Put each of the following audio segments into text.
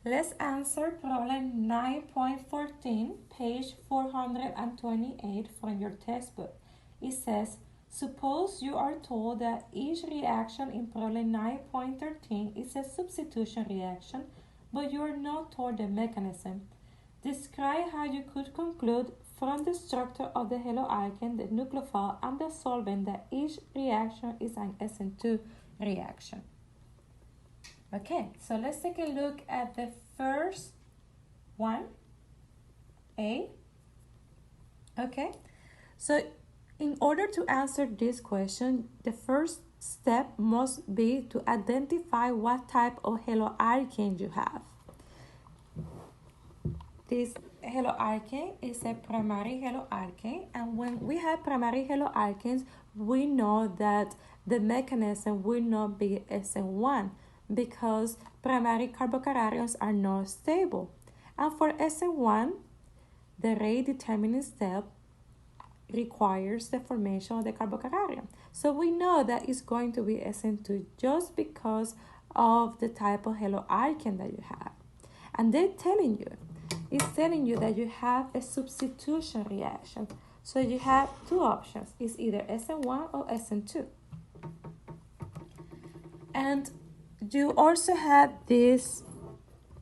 Let's answer problem 9.14, page 428 from your textbook. It says, suppose you are told that each reaction in problem 9.13 is a substitution reaction, but you are not told the mechanism. Describe how you could conclude from the structure of the haloalkane, the nucleophile, and the solvent that each reaction is an SN2 reaction. Okay, so let's take a look at the first one, A. Okay, so in order to answer this question, the first step must be to identify what type of haloalkane you have. This haloalkane is a primary haloalkane, and when we have primary haloalkanes, we know that the mechanism will not be SN1 because primary carbocations are not stable. And for SN1, the rate determining step requires the formation of the carbocation. So we know that it's going to be SN2 just because of the type of haloalkane that you have. And it's telling you that you have a substitution reaction. So you have two options. It's either SN1 or SN2. And you also have this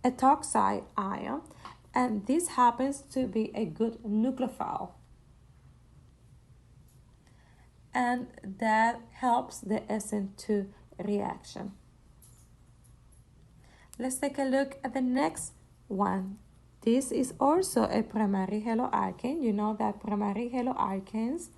ethoxide ion, and this happens to be a good nucleophile. And that helps the SN2 reaction. Let's take a look at the next one. This is also a primary haloalkane. You know that primary haloalkanes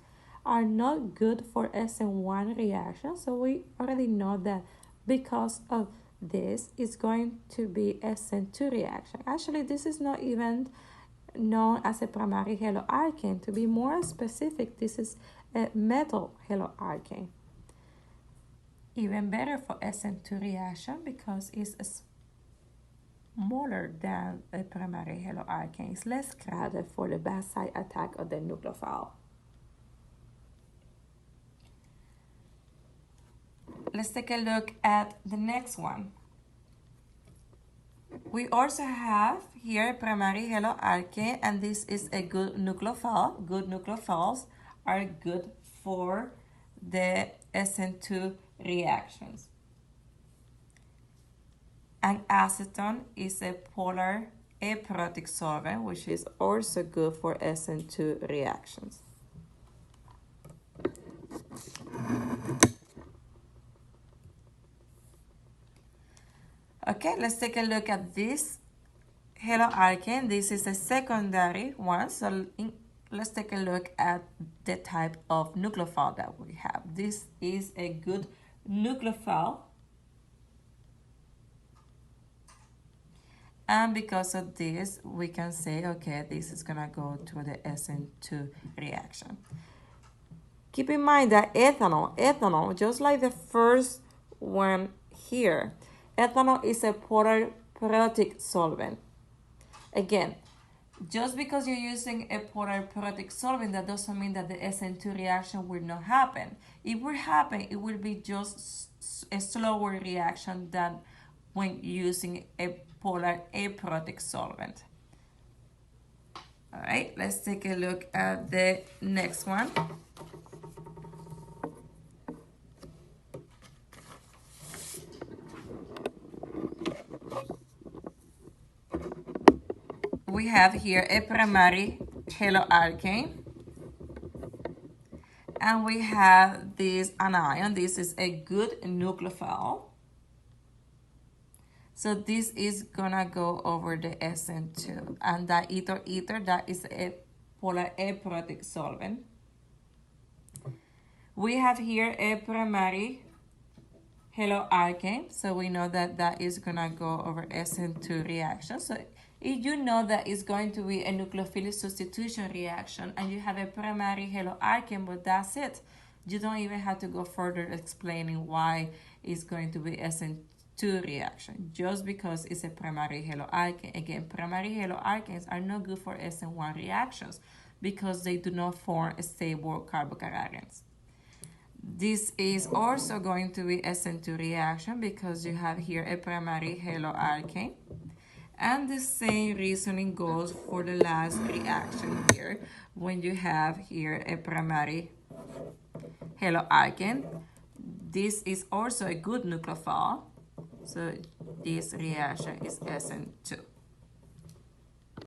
are not good for SN1 reaction, so we already know that because of this is going to be SN2 reaction. Actually, this is not even known as a primary haloalkane. To be more specific, this is a metal haloalkane. Even better for SN2 reaction because it's smaller than a primary haloalkane. It's less crowded for the backside attack of the nucleophile. Let's take a look at the next one. We also have here primary haloalkane, and this is a good nucleophile. Good nucleophiles are good for the SN2 reactions. And acetone is a polar aprotic solvent, which is also good for SN2 reactions. Okay, let's take a look at this haloalkane. This is a secondary one, so let's take a look at the type of nucleophile that we have. This is a good nucleophile. And because of this, we can say, okay, this is gonna go to the SN2 reaction. Keep in mind that ethanol, just like the first one here, ethanol is a polar protic solvent. Again, just because you're using a polar protic solvent, that doesn't mean that the SN2 reaction will not happen. It will happen, it will be just a slower reaction than when using a polar aprotic solvent. All right, let's take a look at the next one. We have here a primary haloalkane, and we have this anion. This is a good nucleophile. So this is gonna go over the SN2, and that ether, that is a polar aprotic solvent. We have here a primary haloalkane, so we know that that is gonna go over SN2 reaction. So if you know that it's going to be a nucleophilic substitution reaction and you have a primary haloalkane, but that's it. You don't even have to go further explaining why it's going to be SN2 reaction, just because it's a primary haloalkane. Again, primary haloalkanes are not good for SN1 reactions because they do not form stable carbocations. This is also going to be SN2 reaction because you have here a primary haloalkane. And the same reasoning goes for the last reaction here when you have here a primary haloalkane. This is also a good nucleophile, so this reaction is SN2.